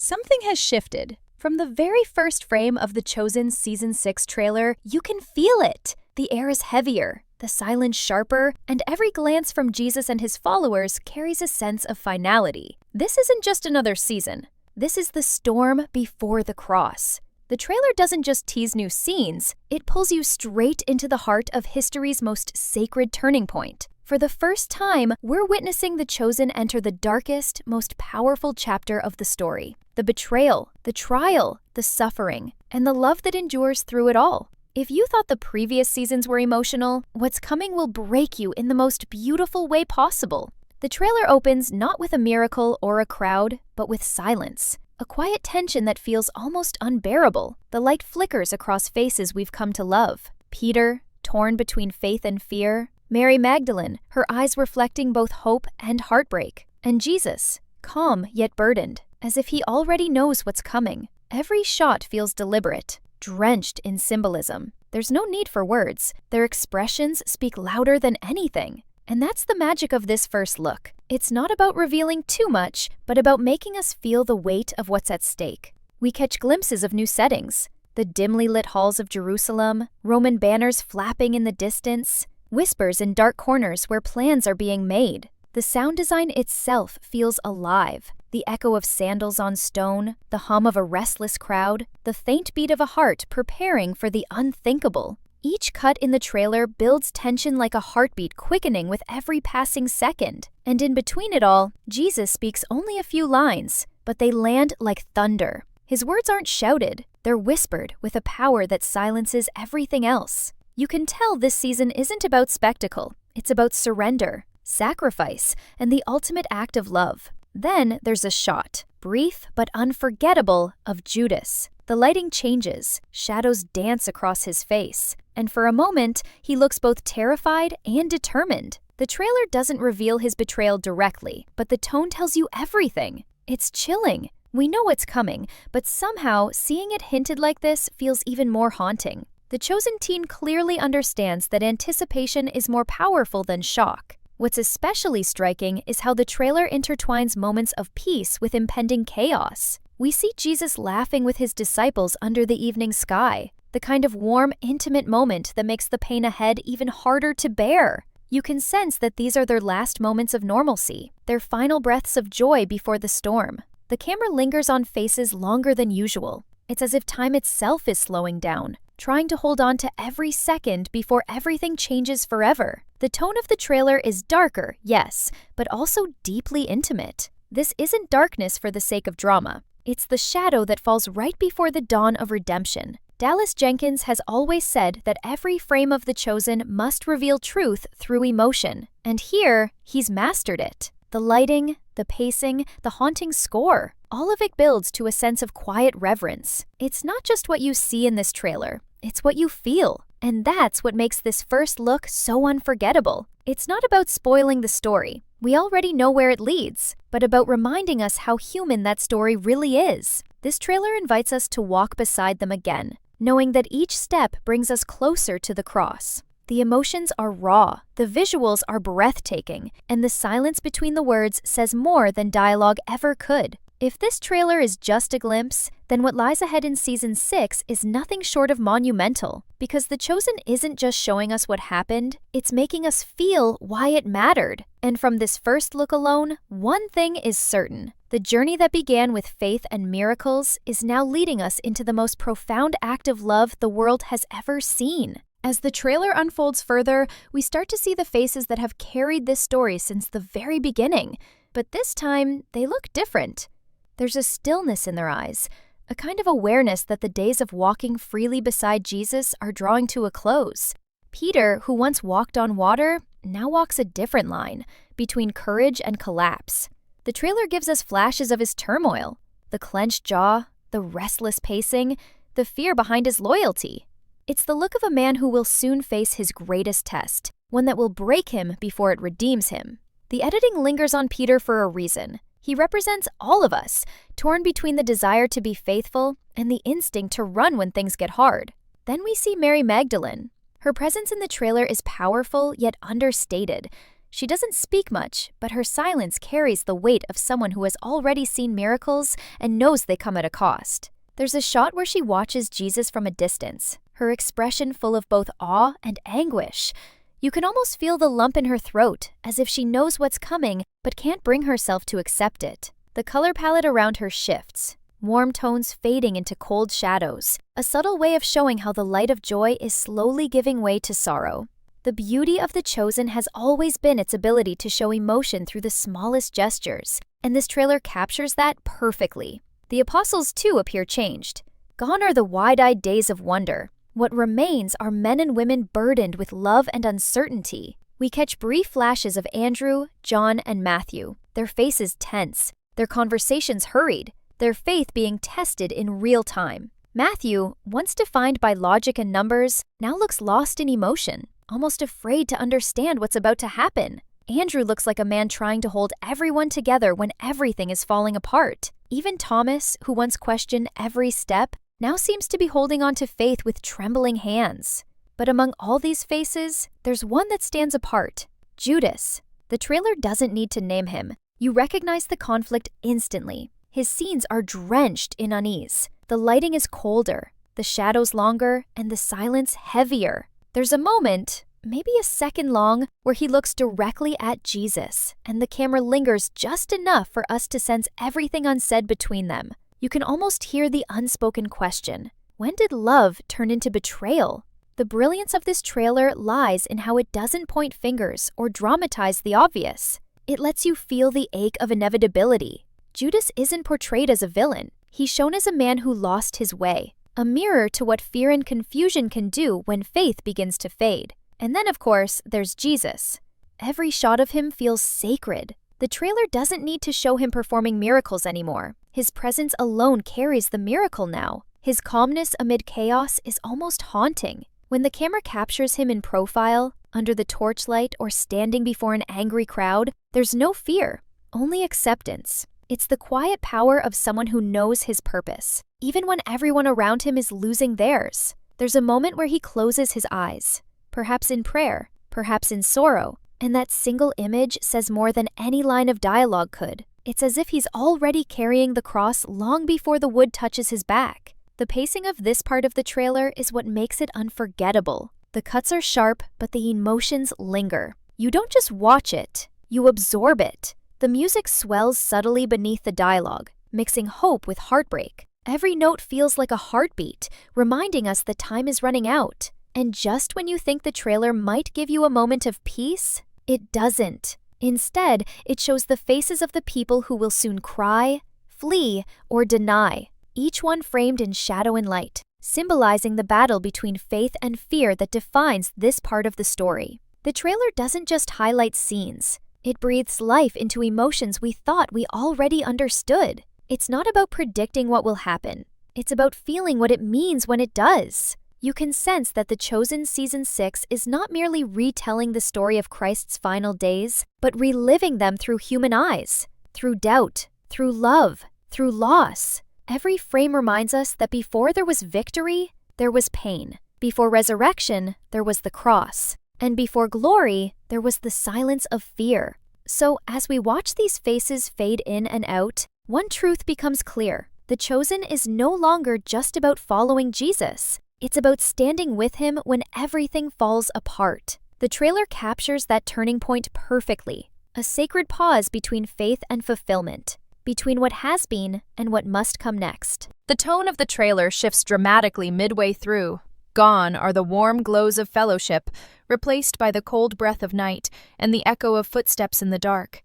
Something has shifted. From the very first frame of The Chosen Season 6 trailer, you can feel it. The air is heavier, the silence sharper, and every glance from Jesus and his followers carries a sense of finality. This isn't just another season. This is the storm before the cross. The trailer doesn't just tease new scenes, it pulls you straight into the heart of history's most sacred turning point. For the first time, we're witnessing The Chosen enter the darkest, most powerful chapter of the story. The betrayal, the trial, the suffering, and the love that endures through it all. If you thought the previous seasons were emotional, what's coming will break you in the most beautiful way possible. The trailer opens not with a miracle or a crowd, but with silence. A quiet tension that feels almost unbearable. The light flickers across faces we've come to love. Peter, torn between faith and fear. Mary Magdalene, her eyes reflecting both hope and heartbreak. And Jesus, calm yet burdened, as if he already knows what's coming. Every shot feels deliberate, drenched in symbolism. There's no need for words. Their expressions speak louder than anything. And that's the magic of this first look. It's not about revealing too much, but about making us feel the weight of what's at stake. We catch glimpses of new settings. The dimly lit halls of Jerusalem, Roman banners flapping in the distance, whispers in dark corners where plans are being made. The sound design itself feels alive. The echo of sandals on stone, the hum of a restless crowd, the faint beat of a heart preparing for the unthinkable. Each cut in the trailer builds tension like a heartbeat quickening with every passing second. And in between it all, Jesus speaks only a few lines, but they land like thunder. His words aren't shouted, they're whispered with a power that silences everything else. You can tell this season isn't about spectacle, it's about surrender, sacrifice, and the ultimate act of love. Then there's a shot, brief but unforgettable, of Judas. The lighting changes, shadows dance across his face, and for a moment, he looks both terrified and determined. The trailer doesn't reveal his betrayal directly, but the tone tells you everything. It's chilling. We know what's coming, but somehow, seeing it hinted like this feels even more haunting. The chosen teen clearly understands that anticipation is more powerful than shock. What's especially striking is how the trailer intertwines moments of peace with impending chaos. We see Jesus laughing with his disciples under the evening sky, the kind of warm, intimate moment that makes the pain ahead even harder to bear. You can sense that these are their last moments of normalcy, their final breaths of joy before the storm. The camera lingers on faces longer than usual. It's as if time itself is slowing down, trying to hold on to every second before everything changes forever. The tone of the trailer is darker, yes, but also deeply intimate. This isn't darkness for the sake of drama. It's the shadow that falls right before the dawn of redemption. Dallas Jenkins has always said that every frame of The Chosen must reveal truth through emotion, and here, he's mastered it. The lighting, the pacing, the haunting score, all of it builds to a sense of quiet reverence. It's not just what you see in this trailer, it's what you feel. And that's what makes this first look so unforgettable. It's not about spoiling the story. We already know where it leads, but about reminding us how human that story really is. This trailer invites us to walk beside them again, knowing that each step brings us closer to the cross. The emotions are raw, the visuals are breathtaking, and the silence between the words says more than dialogue ever could. If this trailer is just a glimpse, then what lies ahead in Season 6 is nothing short of monumental, because The Chosen isn't just showing us what happened, it's making us feel why it mattered. And from this first look alone, one thing is certain. The journey that began with faith and miracles is now leading us into the most profound act of love the world has ever seen. As the trailer unfolds further, we start to see the faces that have carried this story since the very beginning. But this time, they look different. There's a stillness in their eyes, a kind of awareness that the days of walking freely beside Jesus are drawing to a close. Peter, who once walked on water, now walks a different line, between courage and collapse. The trailer gives us flashes of his turmoil, the clenched jaw, the restless pacing, the fear behind his loyalty. It's the look of a man who will soon face his greatest test, one that will break him before it redeems him. The editing lingers on Peter for a reason. He represents all of us, torn between the desire to be faithful and the instinct to run when things get hard. Then we see Mary Magdalene. Her presence in the trailer is powerful yet understated. She doesn't speak much, but her silence carries the weight of someone who has already seen miracles and knows they come at a cost. There's a shot where she watches Jesus from a distance, her expression full of both awe and anguish. You can almost feel the lump in her throat, as if she knows what's coming but can't bring herself to accept it. The color palette around her shifts, warm tones fading into cold shadows, a subtle way of showing how the light of joy is slowly giving way to sorrow. The beauty of The Chosen has always been its ability to show emotion through the smallest gestures, and this trailer captures that perfectly. The apostles, too, appear changed. Gone are the wide-eyed days of wonder. What remains are men and women burdened with love and uncertainty. We catch brief flashes of Andrew, John, and Matthew, their faces tense, their conversations hurried, their faith being tested in real time. Matthew, once defined by logic and numbers, now looks lost in emotion, almost afraid to understand what's about to happen. Andrew looks like a man trying to hold everyone together when everything is falling apart. Even Thomas, who once questioned every step, now seems to be holding on to faith with trembling hands. But among all these faces, there's one that stands apart: Judas. The trailer doesn't need to name him. You recognize the conflict instantly. His scenes are drenched in unease. The lighting is colder, the shadows longer, and the silence heavier. There's a moment, maybe a second long, where he looks directly at Jesus, and the camera lingers just enough for us to sense everything unsaid between them. You can almost hear the unspoken question: when did love turn into betrayal? The brilliance of this trailer lies in how it doesn't point fingers or dramatize the obvious. It lets you feel the ache of inevitability. Judas isn't portrayed as a villain. He's shown as a man who lost his way, a mirror to what fear and confusion can do when faith begins to fade. And then, of course, there's Jesus. Every shot of him feels sacred. The trailer doesn't need to show him performing miracles anymore. His presence alone carries the miracle now. His calmness amid chaos is almost haunting. When the camera captures him in profile, under the torchlight, or standing before an angry crowd, there's no fear, only acceptance. It's the quiet power of someone who knows his purpose, even when everyone around him is losing theirs. There's a moment where he closes his eyes, perhaps in prayer, perhaps in sorrow, and that single image says more than any line of dialogue could. It's as if he's already carrying the cross long before the wood touches his back. The pacing of this part of the trailer is what makes it unforgettable. The cuts are sharp, but the emotions linger. You don't just watch it, you absorb it. The music swells subtly beneath the dialogue, mixing hope with heartbreak. Every note feels like a heartbeat, reminding us that time is running out. And just when you think the trailer might give you a moment of peace, it doesn't. Instead, it shows the faces of the people who will soon cry, flee, or deny, each one framed in shadow and light, symbolizing the battle between faith and fear that defines this part of the story. The trailer doesn't just highlight scenes. It breathes life into emotions we thought we already understood. It's not about predicting what will happen. It's about feeling what it means when it does. You can sense that The Chosen Season 6 is not merely retelling the story of Christ's final days, but reliving them through human eyes, through doubt, through love, through loss. Every frame reminds us that before there was victory, there was pain. Before resurrection, there was the cross. And before glory, there was the silence of fear. So as we watch these faces fade in and out, one truth becomes clear. The Chosen is no longer just about following Jesus. It's about standing with him when everything falls apart. The trailer captures that turning point perfectly, a sacred pause between faith and fulfillment, between what has been and what must come next. The tone of the trailer shifts dramatically midway through. Gone are the warm glows of fellowship, replaced by the cold breath of night and the echo of footsteps in the dark.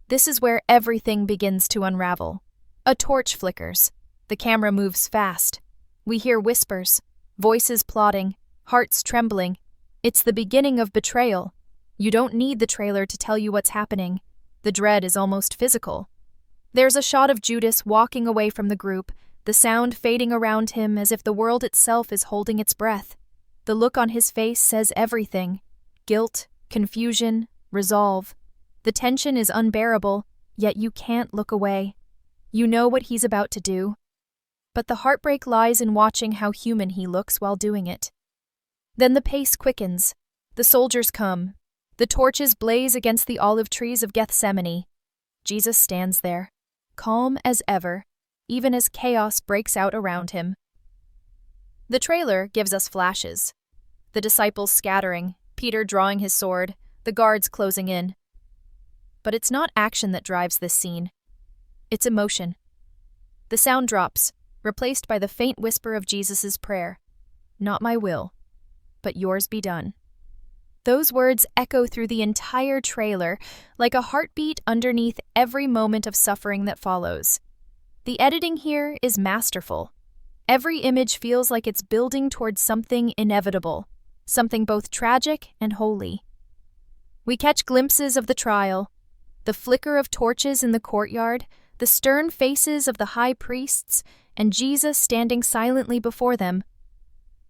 This is where everything begins to unravel. A torch flickers. The camera moves fast. We hear whispers, voices plotting, hearts trembling. It's the beginning of betrayal. You don't need the trailer to tell you what's happening. The dread is almost physical. There's a shot of Judas walking away from the group, the sound fading around him as if the world itself is holding its breath. The look on his face says everything: guilt, confusion, resolve. The tension is unbearable, yet you can't look away. You know what he's about to do. But the heartbreak lies in watching how human he looks while doing it. Then the pace quickens. The soldiers come. The torches blaze against the olive trees of Gethsemane. Jesus stands there, calm as ever, even as chaos breaks out around him. The trailer gives us flashes. The disciples scattering, Peter drawing his sword, the guards closing in. But it's not action that drives this scene. It's emotion. The sound drops, replaced by the faint whisper of Jesus' prayer. Not my will, but yours be done. Those words echo through the entire trailer, like a heartbeat underneath every moment of suffering that follows. The editing here is masterful. Every image feels like it's building towards something inevitable, something both tragic and holy. We catch glimpses of the trial, the flicker of torches in the courtyard, the stern faces of the high priests, and Jesus standing silently before them.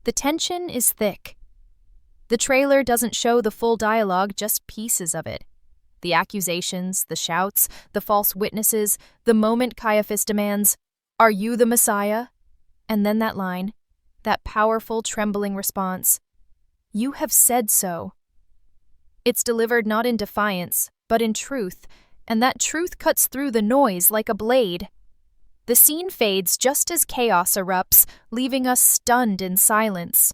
The tension is thick. The trailer doesn't show the full dialogue, just pieces of it. The accusations, the shouts, the false witnesses, the moment Caiaphas demands, "Are you the Messiah?" And then that line, that powerful, trembling response, "You have said so." It's delivered not in defiance, but in truth, and that truth cuts through the noise like a blade. The scene fades just as chaos erupts, leaving us stunned in silence.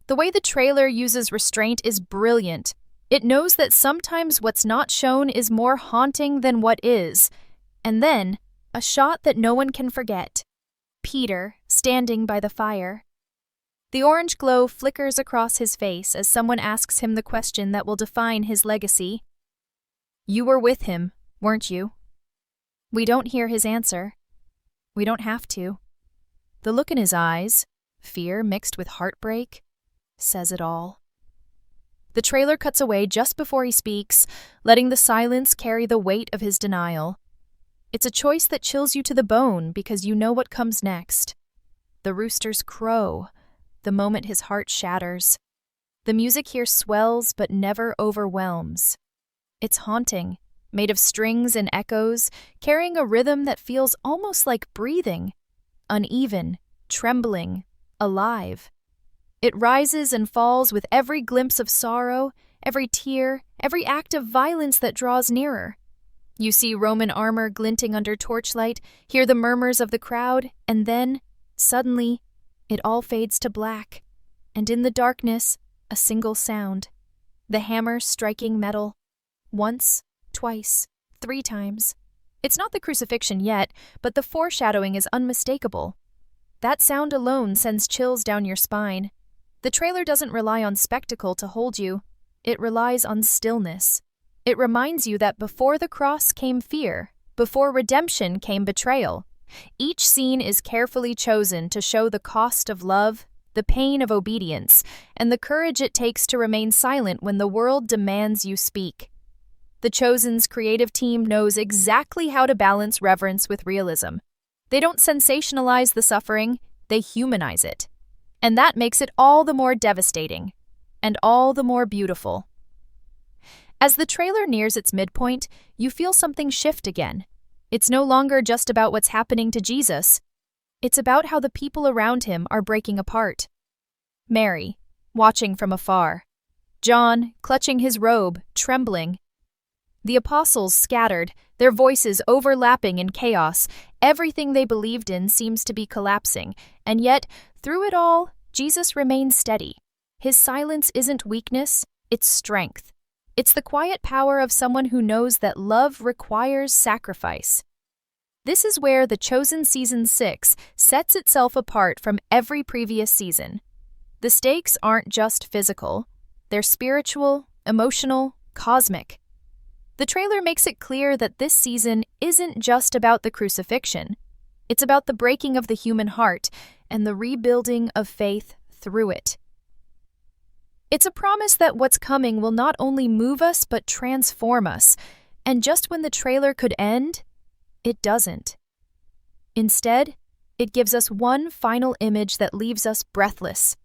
The way the trailer uses restraint is brilliant. It knows that sometimes what's not shown is more haunting than what is. And then, a shot that no one can forget. Peter, standing by the fire. The orange glow flickers across his face as someone asks him the question that will define his legacy. "You were with him, weren't you?" We don't hear his answer. We don't have to. The look in his eyes, fear mixed with heartbreak, says it all. The trailer cuts away just before he speaks, letting the silence carry the weight of his denial. It's a choice that chills you to the bone because you know what comes next. The roosters crow, the moment his heart shatters. The music here swells but never overwhelms. It's haunting, made of strings and echoes, carrying a rhythm that feels almost like breathing, uneven, trembling, alive. It rises and falls with every glimpse of sorrow, every tear, every act of violence that draws nearer. You see Roman armor glinting under torchlight, hear the murmurs of the crowd, and then, suddenly, it all fades to black. And in the darkness, a single sound. The hammer striking metal. Once, twice, 3 times. It's not the crucifixion yet, but the foreshadowing is unmistakable. That sound alone sends chills down your spine. The trailer doesn't rely on spectacle to hold you. It relies on stillness. It reminds you that before the cross came fear, before redemption came betrayal. Each scene is carefully chosen to show the cost of love, the pain of obedience, and the courage it takes to remain silent when the world demands you speak. The Chosen's creative team knows exactly how to balance reverence with realism. They don't sensationalize the suffering, they humanize it. And that makes it all the more devastating, and all the more beautiful. As the trailer nears its midpoint, you feel something shift again. It's no longer just about what's happening to Jesus. It's about how the people around him are breaking apart. Mary, watching from afar. John, clutching his robe, trembling. The apostles scattered, their voices overlapping in chaos. Everything they believed in seems to be collapsing, and yet, through it all, Jesus remains steady. His silence isn't weakness, it's strength. It's the quiet power of someone who knows that love requires sacrifice. This is where The Chosen Season 6 sets itself apart from every previous season. The stakes aren't just physical, they're spiritual, emotional, cosmic. The trailer makes it clear that this season isn't just about the crucifixion. It's about the breaking of the human heart and the rebuilding of faith through it. It's a promise that what's coming will not only move us but transform us, and just when the trailer could end, it doesn't. Instead, it gives us one final image that leaves us breathless: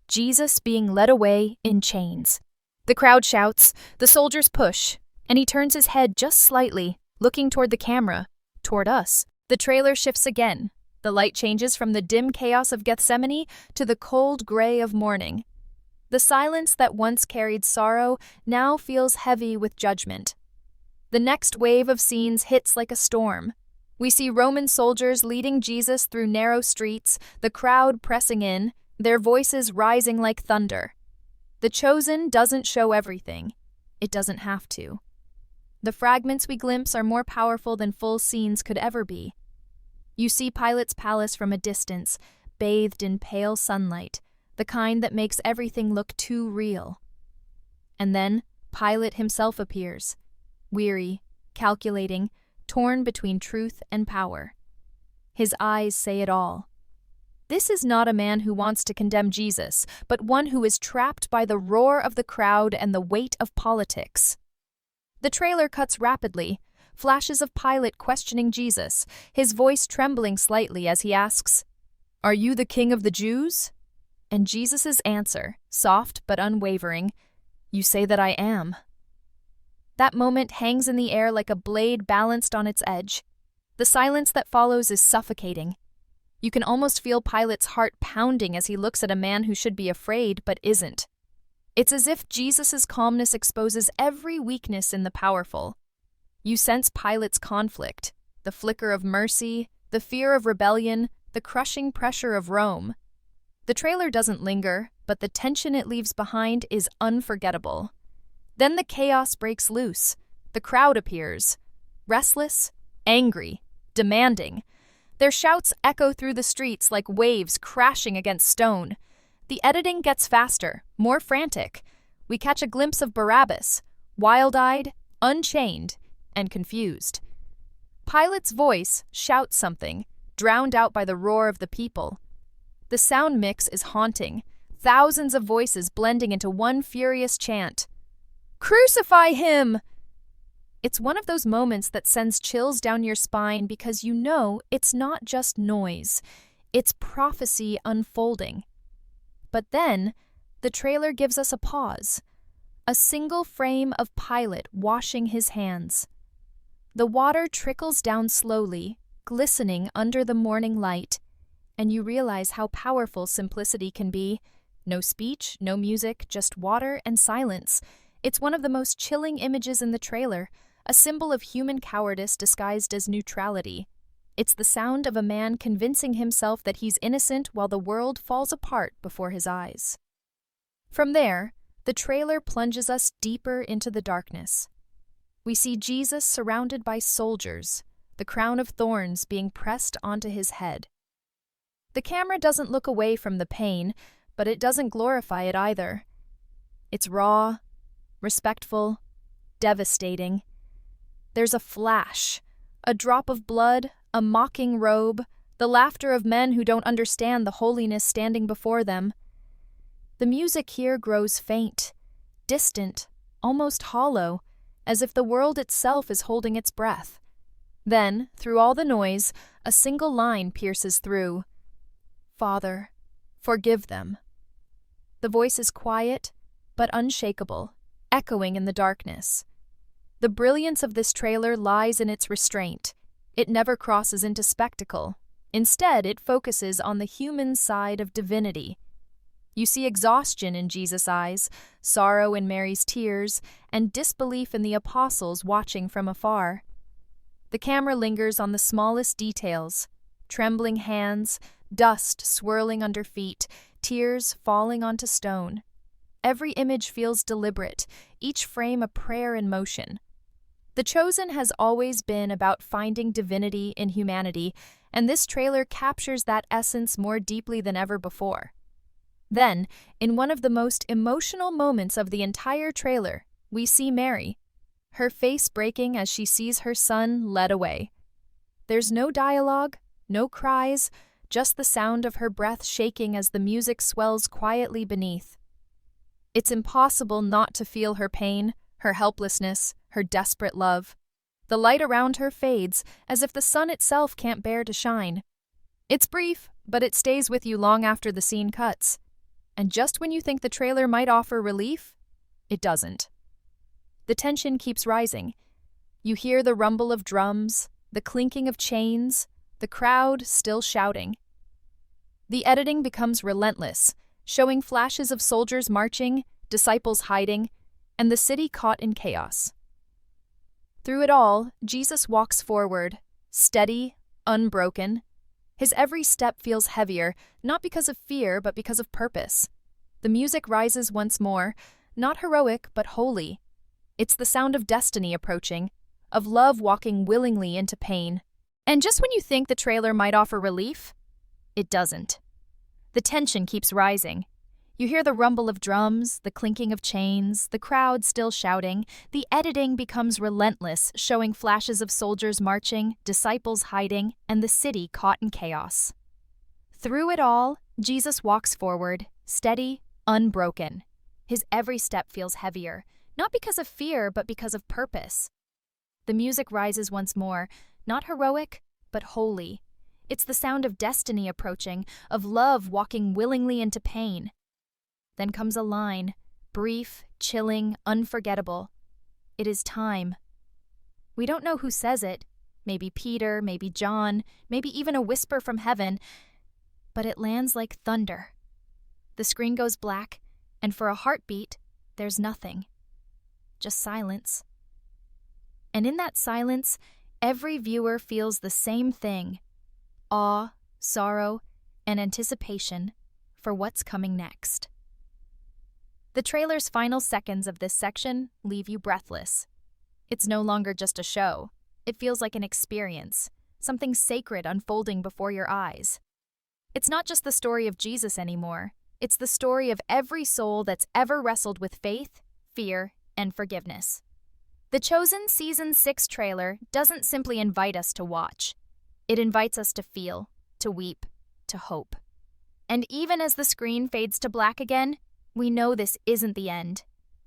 Jesus being led away in chains. The crowd shouts, the soldiers push, and he turns his head just slightly, looking toward the camera, toward us. The trailer shifts again. The light changes from the dim chaos of Gethsemane to the cold gray of morning. The silence that once carried sorrow now feels heavy with judgment. The next wave of scenes hits like a storm. We see Roman soldiers leading Jesus through narrow streets, the crowd pressing in, their voices rising like thunder. The Chosen doesn't show everything. It doesn't have to. The fragments we glimpse are more powerful than full scenes could ever be. You see Pilate's palace from a distance, bathed in pale sunlight, the kind that makes everything look too real. And then Pilate himself appears, weary, calculating, torn between truth and power. His eyes say it all. This is not a man who wants to condemn Jesus, but one who is trapped by the roar of the crowd and the weight of politics. The trailer cuts rapidly, flashes of Pilate questioning Jesus, his voice trembling slightly as he asks, "Are you the king of the Jews?" And Jesus' answer, soft but unwavering, "You say that I am." That moment hangs in the air like a blade balanced on its edge. The silence that follows is suffocating. You can almost feel Pilate's heart pounding as he looks at a man who should be afraid but isn't. It's as if Jesus' calmness exposes every weakness in the powerful. You sense Pilate's conflict, the flicker of mercy, the fear of rebellion, the crushing pressure of Rome. The trailer doesn't linger, but the tension it leaves behind is unforgettable. Then the chaos breaks loose. The crowd appears, restless, angry, demanding. Their shouts echo through the streets like waves crashing against stone. The editing gets faster, more frantic. We catch a glimpse of Barabbas, wild-eyed, unchained, and confused. Pilate's voice shouts something, drowned out by the roar of the people. The sound mix is haunting, thousands of voices blending into one furious chant. "Crucify him!" It's one of those moments that sends chills down your spine because you know it's not just noise, it's prophecy unfolding. But then, the trailer gives us a pause, a single frame of Pilate washing his hands. The water trickles down slowly, glistening under the morning light, and you realize how powerful simplicity can be. No speech, no music, just water and silence. It's one of the most chilling images in the trailer, a symbol of human cowardice disguised as neutrality. It's the sound of a man convincing himself that he's innocent while the world falls apart before his eyes. From there, the trailer plunges us deeper into the darkness. We see Jesus surrounded by soldiers, the crown of thorns being pressed onto his head. The camera doesn't look away from the pain, but it doesn't glorify it either. It's raw, respectful, devastating. There's a flash, a drop of blood, a mocking robe, the laughter of men who don't understand the holiness standing before them. The music here grows faint, distant, almost hollow, as if the world itself is holding its breath. Then, through all the noise, a single line pierces through. "Father, forgive them." The voice is quiet, but unshakable, echoing in the darkness. The brilliance of this trailer lies in its restraint. It never crosses into spectacle. Instead, it focuses on the human side of divinity. You see exhaustion in Jesus' eyes, sorrow in Mary's tears, and disbelief in the apostles watching from afar. The camera lingers on the smallest details: trembling hands, dust swirling under feet, tears falling onto stone. Every image feels deliberate, each frame a prayer in motion. The Chosen has always been about finding divinity in humanity, and this trailer captures that essence more deeply than ever before. Then, in one of the most emotional moments of the entire trailer, we see Mary, her face breaking as she sees her son led away. There's no dialogue, no cries, just the sound of her breath shaking as the music swells quietly beneath. It's impossible not to feel her pain, her helplessness, her desperate love. The light around her fades, as if the sun itself can't bear to shine. It's brief, but it stays with you long after the scene cuts. And just when you think the trailer might offer relief, it doesn't. The tension keeps rising. You hear the rumble of drums, the clinking of chains, the crowd still shouting. The editing becomes relentless. showing flashes of soldiers marching, disciples hiding, and the city caught in chaos. Through it all, Jesus walks forward, steady, unbroken. His every step feels heavier, not because of fear, but because of purpose. The music rises once more, not heroic, but holy. It's the sound of destiny approaching, of love walking willingly into pain. And just when you think the trailer might offer relief, it doesn't. The tension keeps rising. You hear the rumble of drums, the clinking of chains, the crowd still shouting. The editing becomes relentless, showing flashes of soldiers marching, disciples hiding, and the city caught in chaos. Through it all, Jesus walks forward, steady, unbroken. His every step feels heavier, not because of fear, but because of purpose. The music rises once more, not heroic, but holy. It's the sound of destiny approaching, of love walking willingly into pain. Then comes a line, brief, chilling, unforgettable. It is time. We don't know who says it. Maybe Peter, maybe John, maybe even a whisper from heaven. But it lands like thunder. The screen goes black, and for a heartbeat, there's nothing. Just silence. And in that silence, every viewer feels the same thing: awe, sorrow, and anticipation for what's coming next. The trailer's final seconds of this section leave you breathless. It's no longer just a show. It feels like an experience, something sacred unfolding before your eyes. It's not just the story of Jesus anymore. It's the story of every soul that's ever wrestled with faith, fear, and forgiveness. The Chosen Season 6 trailer doesn't simply invite us to watch. It invites us to feel, to weep, to hope. And even as the screen fades to black again, we know this isn't the end.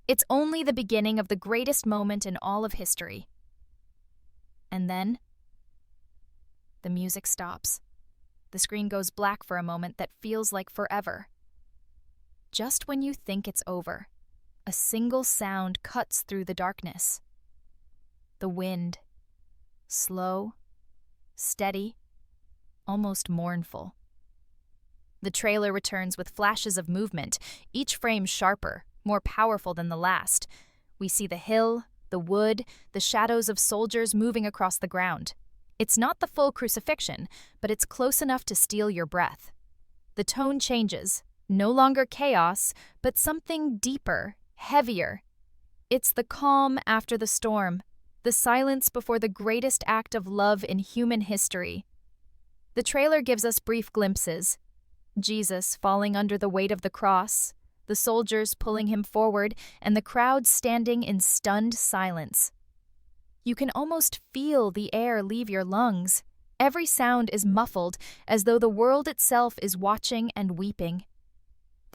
It's only the beginning of the greatest moment in all of history. And then, the music stops. The screen goes black for a moment that feels like forever. Just when you think it's over, a single sound cuts through the darkness. The wind. Slow, steady, almost mournful. The trailer returns with flashes of movement, each frame sharper, more powerful than the last. We see the hill, the wood, the shadows of soldiers moving across the ground. It's not the full crucifixion, but it's close enough to steal your breath. The tone changes, no longer chaos, but something deeper, heavier. It's the calm after the storm, the silence before the greatest act of love in human history. The trailer gives us brief glimpses. Jesus falling under the weight of the cross, the soldiers pulling him forward, and the crowd standing in stunned silence. You can almost feel the air leave your lungs. Every sound is muffled, as though the world itself is watching and weeping.